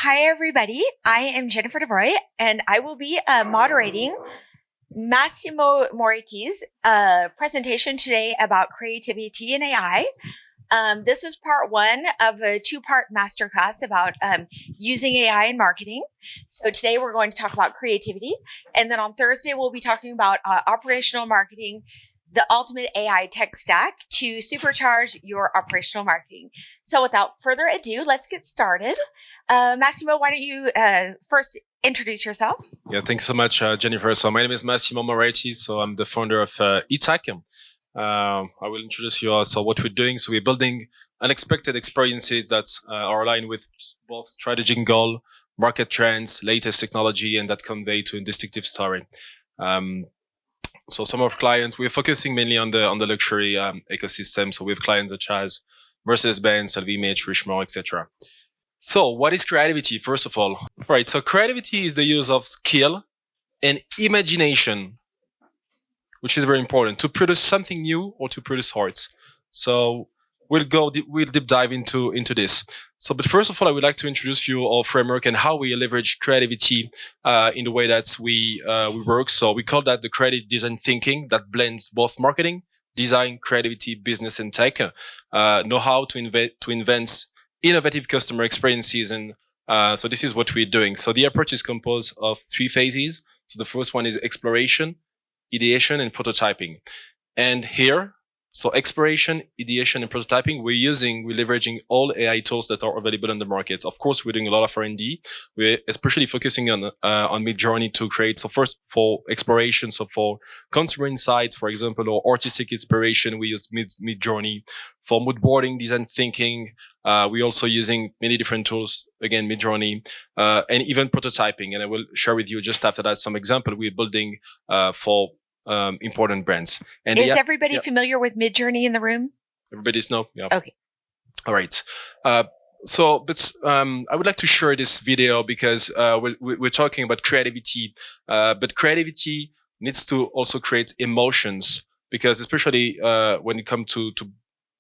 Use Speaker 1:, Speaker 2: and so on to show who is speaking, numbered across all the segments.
Speaker 1: Hi, everybody. I am Jennifer DeBroy, and I will be moderating Massimo Moretti's presentation today about creativity and AI. This is part one of a two-part masterclass about using AI in marketing. So today we're going to talk about creativity, and then on Thursday we'll be talking about operational marketing, the ultimate AI tech stack to supercharge your operational marketing. So without further ado, let's get started. Massimo, why don't you first introduce yourself?
Speaker 2: Yeah, thank you so much, Jennifer. So my name is Massimo Moretti. So I'm the founder of ITAK. I will introduce you also what we're doing. So we're building unexpected experiences that are aligned with both strategic goal, market trends, latest technology, and that convey to a distinctive story. So some of our clients, we're focusing mainly on the luxury ecosystem. So we have clients such as Mercedes-Benz, LVMH, Richemont, etc. So what is creativity, first of all? Right, so creativity is the use of skill and imagination, which is very important, to produce something new or to produce art. So we'll deep dive into this. So, but first of all, I would like to introduce you our framework and how we leverage creativity in the way that we work. So we call that the creative design thinking that blends both marketing, design, creativity, business, and tech. Know how to invent innovative customer experiences, and so this is what we're doing. So the approach is composed of three phases. So the first one is exploration, ideation, and prototyping. And here, so exploration, ideation, and prototyping, we're leveraging all AI tools that are available on the market. Of course, we're doing a lot of R&D. We're especially focusing on Midjourney to create. So first for exploration, so for consumer insights, for example, or artistic inspiration, we use Midjourney. For mood boarding, design thinking, we're also using many different tools, again, Midjourney, and even prototyping. And I will share with you just after that some example we're building for important brands.
Speaker 1: And is everybody familiar with Midjourney in the room?
Speaker 2: Everybody's no? Yeah.
Speaker 1: Okay.
Speaker 2: All right. I would like to share this video because we're talking about creativity, but creativity needs to also create emotions, because especially when it comes to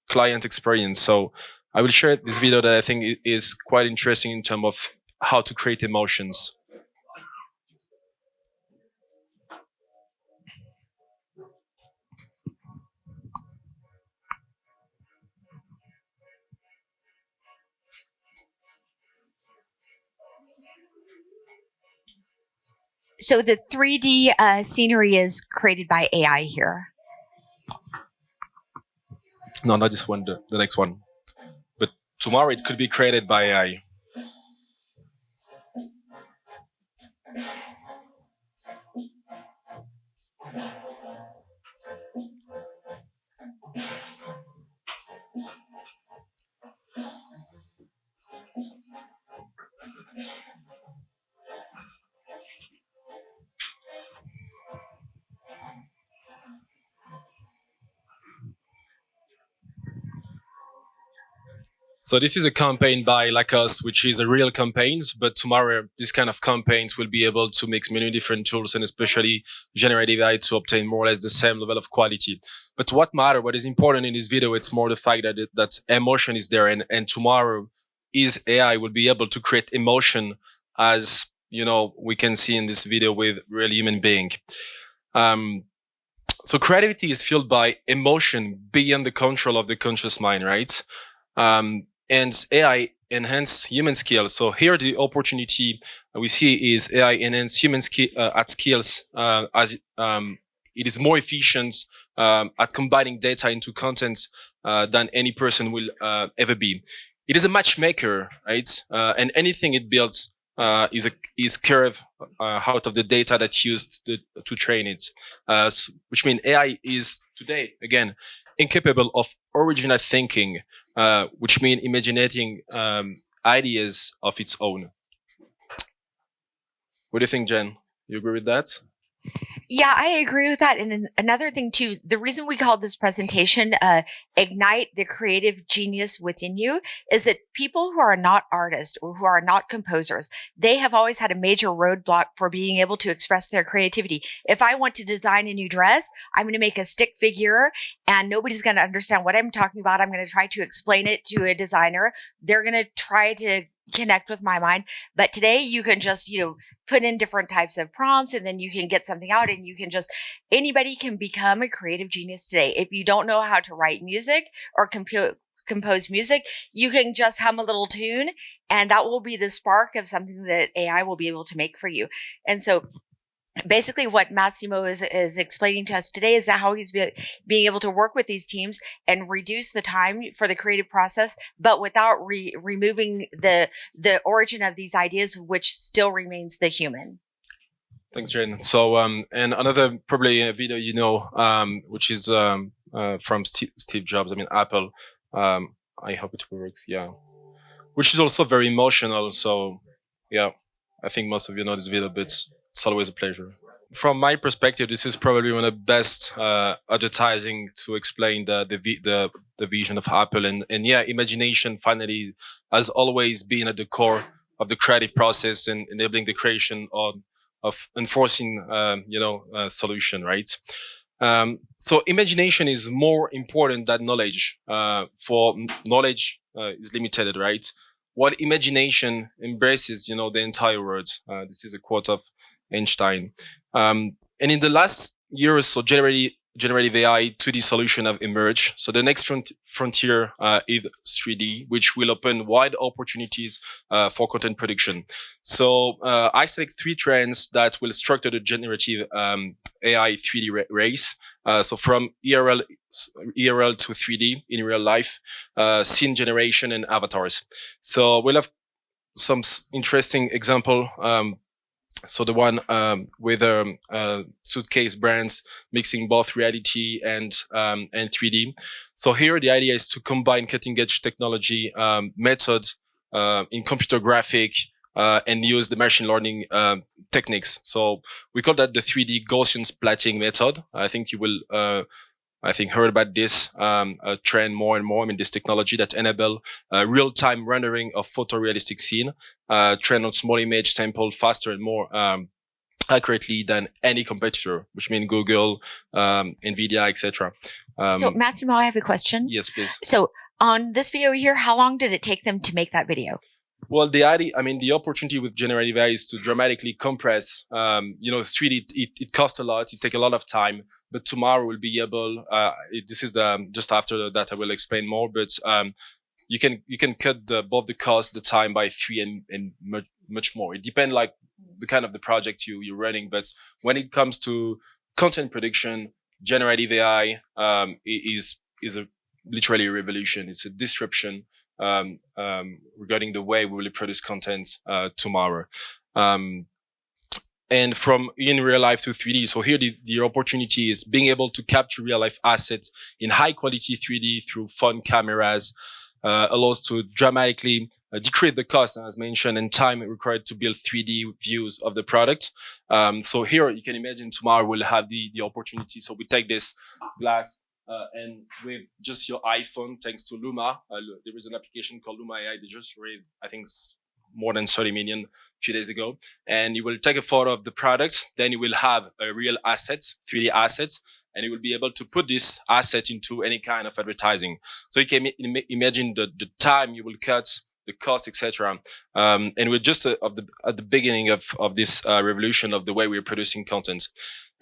Speaker 2: client experience. So I will share this video that I think is quite interesting in terms of how to create emotions.
Speaker 1: So the 3D scenery is created by AI here.
Speaker 2: No, not this one, the next one. But tomorrow it could be created by AI. So this is a campaign by Lacoste, which is a real campaigns, but tomorrow this kind of campaigns will be able to mix many different tools and especially generative AI to obtain more or less the same level of quality. But what is important in this video, it's more the fact that that emotion is there, and tomorrow is AI will be able to create emotion, as you know, we can see in this video with real human being. So creativity is fueled by emotion beyond the control of the conscious mind, right? And AI enhance human skills. So here the opportunity we see is AI enhance human skills as it is more efficient at combining data into content than any person will ever be. It is a matchmaker, right? And anything it builds is curved out of the data that's used to train it, which means AI is today, again, incapable of original thinking, which means imagining ideas of its own. What do you think, Jen? You agree with that?
Speaker 1: Yeah, I agree with that. And another thing too, the reason we called this presentation Ignite the Creative Genius Within You is that people who are not artists or who are not composers, they have always had a major roadblock for being able to express their creativity. If I want to design a new dress, I'm going to make a stick figure and nobody's going to understand what I'm talking about. I'm going to try to explain it to a designer. They're going to try to connect with my mind. But today you can just, put in different types of prompts and then you can get something out, and you can just, anybody can become a creative genius today. If you don't know how to write music or compose music, you can just hum a little tune, and that will be the spark of something that AI will be able to make for you. And so basically what Massimo is explaining to us today is how he's being able to work with these teams and reduce the time for the creative process, but without removing the origin of these ideas, which still remains the human.
Speaker 2: Thanks, Jen. So, and another probably a video, which is from Steve Jobs. I mean, Apple. I hope it works. Yeah, which is also very emotional. So, yeah, I think most of you know this video, but it's always a pleasure. From my perspective, this is probably one of the best advertising to explain the vision of Apple, and yeah, imagination finally has always been at the core of the creative process and enabling the creation of enforcing solution, right? So imagination is more important than knowledge. For knowledge is limited, right? What imagination embraces, the entire world. This is a quote of Einstein. And in the last year or so, generative AI 2D solution have emerged. So the next frontier is 3D, which will open wide opportunities for content production. So I select 3 trends that will structure the generative AI 3D race. So from ERL to 3D in real life, scene generation and avatars. So we'll have some interesting example. So the one with suitcase brands mixing both reality and 3D. So here the idea is to combine cutting edge technology methods in computer graphic and use the machine learning techniques. So we call that the 3D Gaussian splatting method. I think you will heard about this trend more and more. I mean, this technology that enable real-time rendering of photorealistic scene, train on small image sample faster and more accurately than any competitor, which means Google, NVIDIA, etc.
Speaker 1: So Massimo, I have a question.
Speaker 2: Yes, please.
Speaker 1: So on this video here, how long did it take them to make that video?
Speaker 2: Well, the idea, the opportunity with generative AI is to dramatically compress. 3D, it costs a lot. It takes a lot of time. But tomorrow we'll be able. This is just after that I will explain more. But you can cut both the cost, the time by 3 and much more. It depends like the kind of the project you're running. But when it comes to content production, generative AI is literally a revolution. It's a disruption. Regarding the way we will produce content tomorrow. And from in real life to 3D. So here the opportunity is being able to capture real life assets in high quality 3D through phone cameras, allows to dramatically decrease the cost, as mentioned, and time required to build 3D views of the product. So here you can imagine tomorrow we'll have the opportunity. So we take this glass and with just your iPhone, thanks to Luma, there is an application called Luma AI. They just raised, I think, more than 30 million a few days ago. And you will take a photo of the product, then you will have a real assets, 3D assets, and you will be able to put this asset into any kind of advertising. So you can imagine the time you will cut, the cost, etc. And we're just at the beginning of this revolution of the way we're producing content.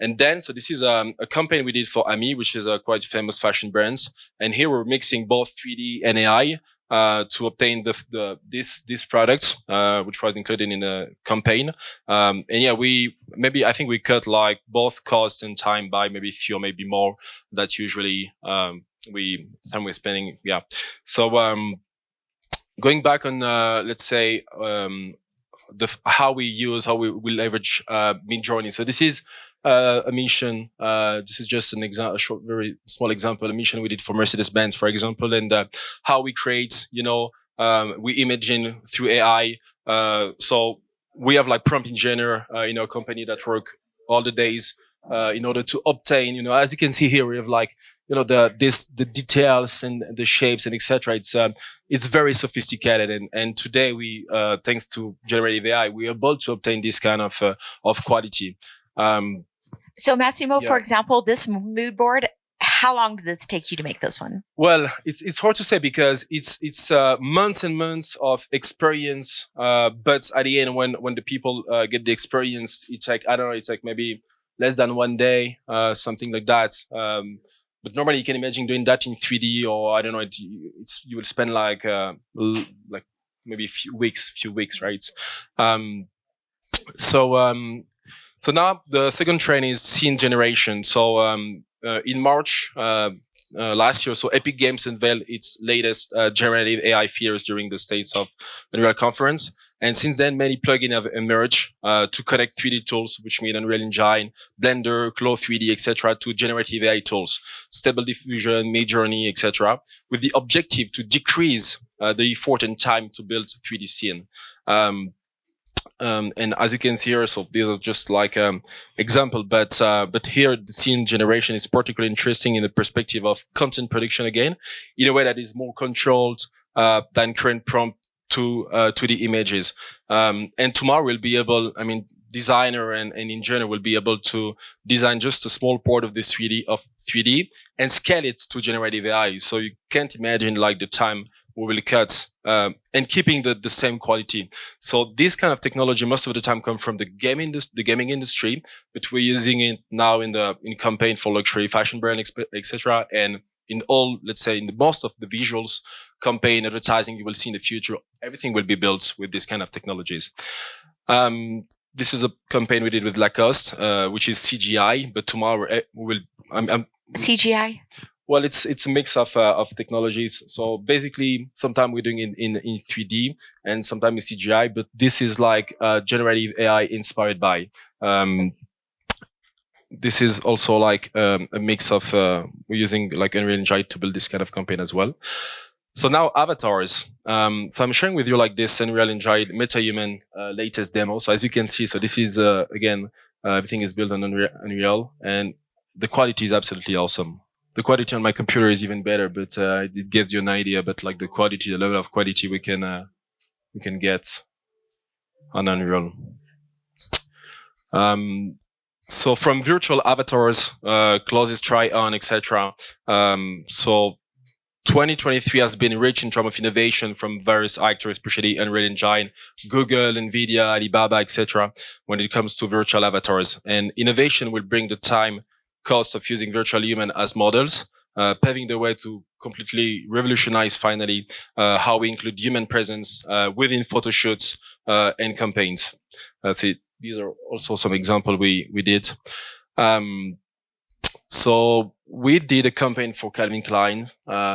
Speaker 2: And then, so this is a campaign we did for Ami, which is a quite famous fashion brands. And here we're mixing both 3D and AI to obtain this product, which was included in the campaign. And yeah, I think we cut like both cost and time by maybe 3 or maybe more. That's usually we're spending. Yeah. So going back on let's say how we leverage Midjourney. So this is a mission. This is just an example, a short, very small example. A mission we did for Mercedes-Benz, for example, and how we create. We imagine through AI. So we have like prompt engineer in our company that work all the days in order to obtain. As you can see here, we have like the details and the shapes and etc. It's very sophisticated, and today we thanks to generative AI, we are able to obtain this kind of quality.
Speaker 1: So Massimo, for example, this mood board how long did this take you to make this one?
Speaker 2: Well, it's hard to say because it's months and months of experience. But at the end, when the people get the experience, it's like, I don't know, it's like maybe less than 1 day, something like that. But normally you can imagine doing that in 3D, or I don't know, you will spend like maybe a few weeks, right? So now the second trend is scene generation. So in March last year, so Epic Games unveiled its latest generative AI features during the States of Unreal conference. And since then, many plugins have emerged to connect 3D tools, which mean Unreal Engine, Blender, Claw 3D, etc., to generative AI tools, Stable Diffusion, Midjourney, etc., with the objective to decrease the effort and time to build 3D scene. And as you can see here, so these are just like example, but here the scene generation is particularly interesting in the perspective of content production again, in a way that is more controlled than current prompt to the images. And tomorrow we'll be able, I mean, designer and engineer will be able to design just a small part of this 3D and scale it to generative AI. So you can't imagine like the time we will cut and keeping the same quality. So this kind of technology most of the time come from the gaming industry, but we're using it now in campaign for luxury fashion brand, etc. And in all, let's say, in the most of the visuals, campaign, advertising, you will see in the future, everything will be built with this kind of technologies. This is a campaign we did with Lacoste, which is CGI, but tomorrow we will.
Speaker 1: CGI?
Speaker 2: Well, it's a mix of technologies. So basically, sometimes we're doing it in 3D and sometimes in CGI, but this is like generative AI inspired by. This is also like a mix of we're using like Unreal Engine to build this kind of campaign as well. So now avatars. So I'm sharing with you like this Unreal Engine MetaHuman latest demo. So as you can see, so this is again everything is built on Unreal, and the quality is absolutely awesome. The quality on my computer is even better, but it gives you an idea about like the quality, the level of quality we can get on Unreal. So from virtual avatars, closest try on, etc. So 2023 has been rich in terms of innovation from various actors, especially Unreal Engine, Google, Nvidia, Alibaba, etc. when it comes to virtual avatars. And innovation will bring the time cost of using virtual human as models, paving the way to completely revolutionize finally how we include human presence within photo shoots and campaigns. That's it. These are also some examples we did. So we did a campaign for Calvin Klein.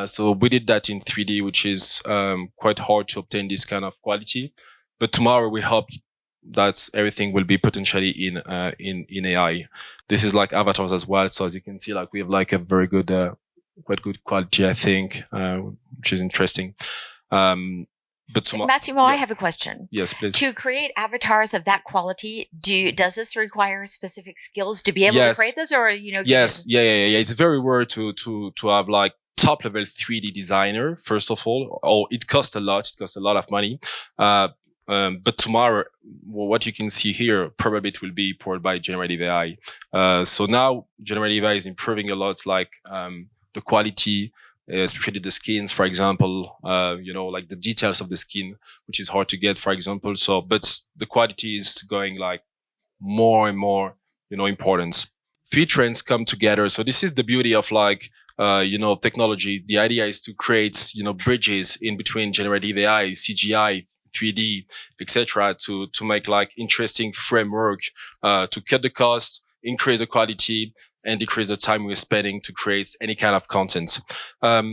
Speaker 2: So we did that in 3D, which is quite hard to obtain this kind of quality. But tomorrow we hope that everything will be potentially in AI. This is like avatars as well. So as you can see, like we have like a very good, quite good quality, I think, which is interesting. But tomorrow,
Speaker 1: Massimo, yeah. I have a question.
Speaker 2: Yes, please.
Speaker 1: To create avatars of that quality, does this require specific skills to be able to create this, or
Speaker 2: Yes, yeah. It's very rare to have like top level 3D designer. First of all, it costs a lot. It costs a lot of money. But tomorrow, what you can see here, probably it will be powered by generative AI. So now generative AI is improving a lot, like the quality, especially the skins, for example, like the details of the skin, which is hard to get, for example. So, but the quality is going like more and more, importance. Three trends come together. So this is the beauty of like, technology. The idea is to create, bridges in between generative AI, CGI, 3D, etc., to make like interesting framework to cut the cost, increase the quality, and decrease the time we're spending to create any kind of content.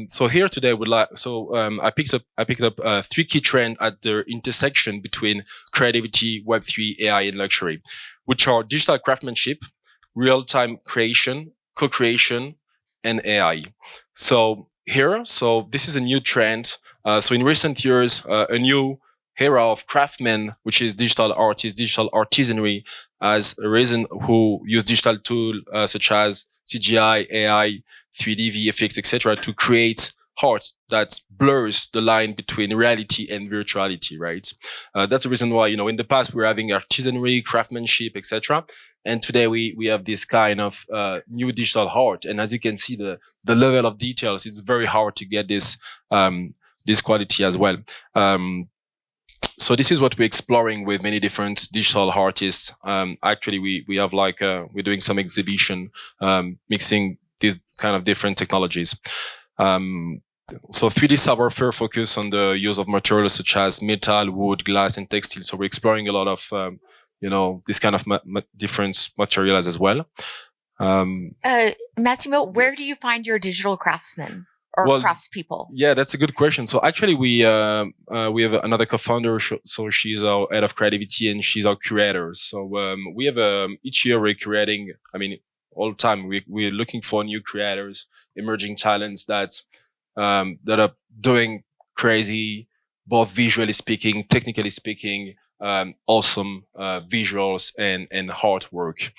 Speaker 2: So here today, I picked up 3 key trends at the intersection between creativity, Web3, AI, and luxury, which are digital craftsmanship, real-time creation, co-creation, and AI. So this is a new trend. So in recent years, a new era of craftsmen, which is digital artists, digital artisanry, as a reason who use digital tools such as CGI, AI, 3D, VFX, etc., to create art that blurs the line between reality and virtuality, right? That's the reason why, in the past we're having artisanry, craftsmanship, etc. And today we have this kind of new digital art. And as you can see, the level of details, it's very hard to get this quality as well. So this is what we're exploring with many different digital artists. Actually, we have like we're doing some exhibition mixing these kind of different technologies. So 3D savoir-faire focus on the use of materials such as metal, wood, glass, and textile. So we're exploring a lot of this kind of different materials as well.
Speaker 1: Massimo, where
Speaker 2: Yes.
Speaker 1: do you find your digital craftsmen or craftspeople?
Speaker 2: Yeah, that's a good question. So actually, we have another co-founder. So she's our head of creativity and she's our curator. So we have each year we're curating. I mean, all the time we're looking for new creators, emerging talents that are doing crazy, both visually speaking, technically speaking, awesome visuals and artwork.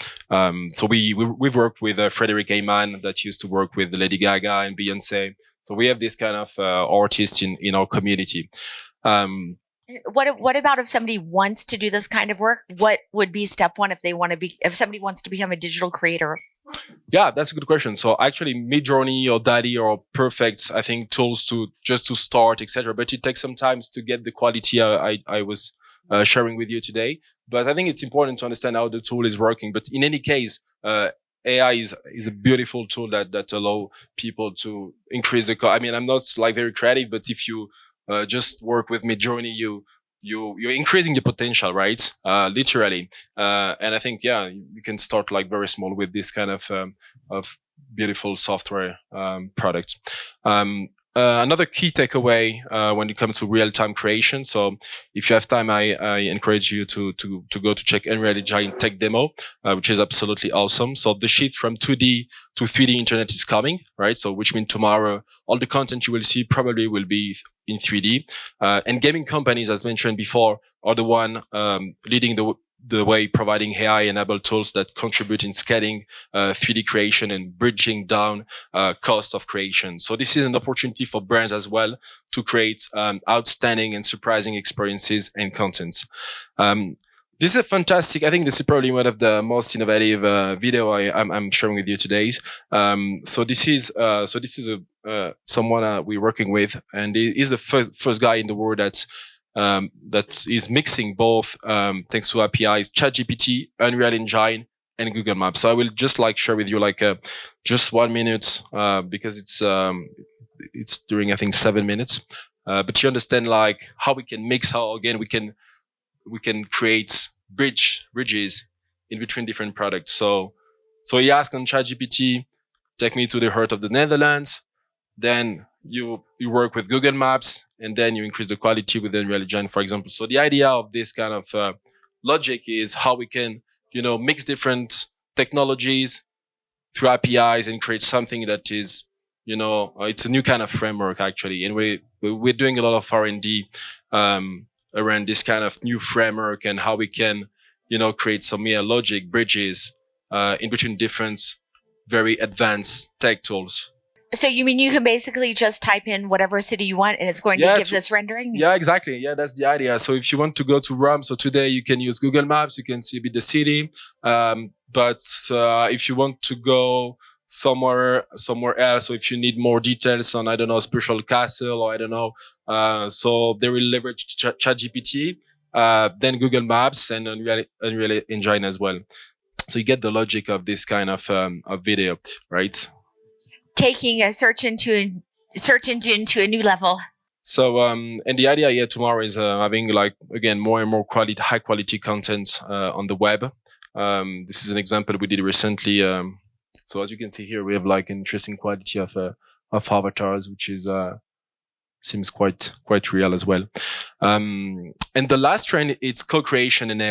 Speaker 2: So we've worked with Frederick Ayman that used to work with Lady Gaga and Beyonce. So we have this kind of artists in our community.
Speaker 1: What about if somebody wants to do this kind of work? What would be step one if somebody wants to become a digital creator?
Speaker 2: Yeah, that's a good question. So actually, Midjourney or DALL-E are perfect, I think, tools to start, etc. But it takes some time to get the quality I was sharing with you today. But I think it's important to understand how the tool is working. But in any case, AI is a beautiful tool that allow people to increase the. I mean, I'm not like very creative, but if you just work with Midjourney, you're increasing your potential, right? Literally. And I think, yeah, you can start like very small with this kind of beautiful software product. Another key takeaway when it comes to real-time creation. So if you have time, I encourage you to go to check Unreal Engine tech demo, which is absolutely awesome. So the shift from 2D to 3D internet is coming, right? So which means tomorrow all the content you will see probably will be in 3D. And gaming companies, as mentioned before, are the one leading the way, providing AI-enabled tools that contribute in scaling 3D creation and bridging down cost of creation. So this is an opportunity for brands as well to create outstanding and surprising experiences and contents. This is a fantastic. I think this is probably one of the most innovative video I'm sharing with you today. So this is someone we're working with, and he is the first guy in the world that is mixing both thanks to APIs, ChatGPT, Unreal Engine, and Google Maps. So I will just like share with you like just 1 minute because it's during I think 7 minutes. But you understand like how we can mix, how again we can create bridges in between different products. So he asked on ChatGPT, take me to the heart of the Netherlands. Then you work with Google Maps, and then you increase the quality with Unreal Engine, for example. So the idea of this kind of logic is how we can, mix different technologies through APIs and create something that is, it's a new kind of framework actually. And we're doing a lot of R&D around this kind of new framework and how we can, create some logic bridges in between different very advanced tech tools.
Speaker 1: So you mean you can basically just type in whatever city you want and it's going to give this rendering?
Speaker 2: Yeah, exactly. Yeah, that's the idea. So if you want to go to Rome, so today you can use Google Maps, you can see a bit the city. But if you want to go somewhere else, or if you need more details on, I don't know, spiritual castle, or I don't know, so they will leverage ChatGPT, then Google Maps and Unreal Engine as well. So you get the logic of this kind of video, right?
Speaker 1: Taking a search engine to a new level.
Speaker 2: So and the idea here tomorrow is having like again more and more high quality content on the web. This is an example we did recently. So as you can see here, we have like an interesting quality of avatars, which is seems quite real as well. And the last trend is co-creation and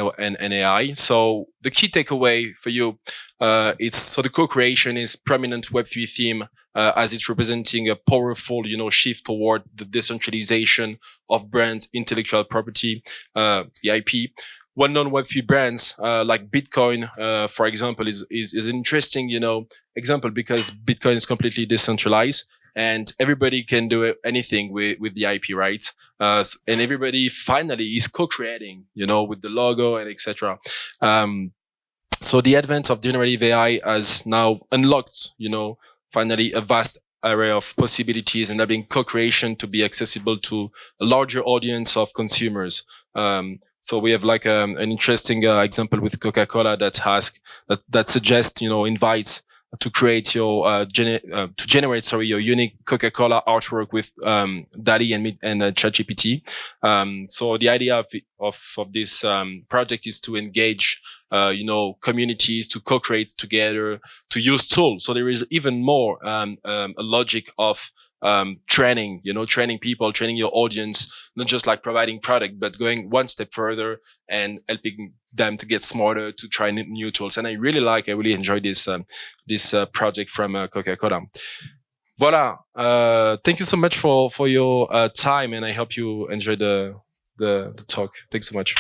Speaker 2: AI. So the key takeaway for you, so the co-creation is prominent Web3 theme as it's representing a powerful, shift toward the decentralization of brands' intellectual property, the IP. Well-known Web3 brands like Bitcoin, for example, is an interesting, example because Bitcoin is completely decentralized. And everybody can do anything with the IP, right? And everybody finally is co-creating, with the logo and etc. So the advent of generative AI has now unlocked, finally a vast array of possibilities, enabling co-creation to be accessible to a larger audience of consumers. So we have like an interesting example with Coca-Cola that suggests, invites to create your to generate your unique Coca-Cola artwork with DALL-E and ChatGPT. So the idea of this project is to engage communities to co-create together, to use tools. So there is even more a logic of training people, training your audience, not just like providing product, but going one step further and helping them to get smarter, to try new tools. And I really enjoyed this project from Coca-Cola. Voila. Thank you so much for your time, and I hope you enjoyed the talk. Thanks so much.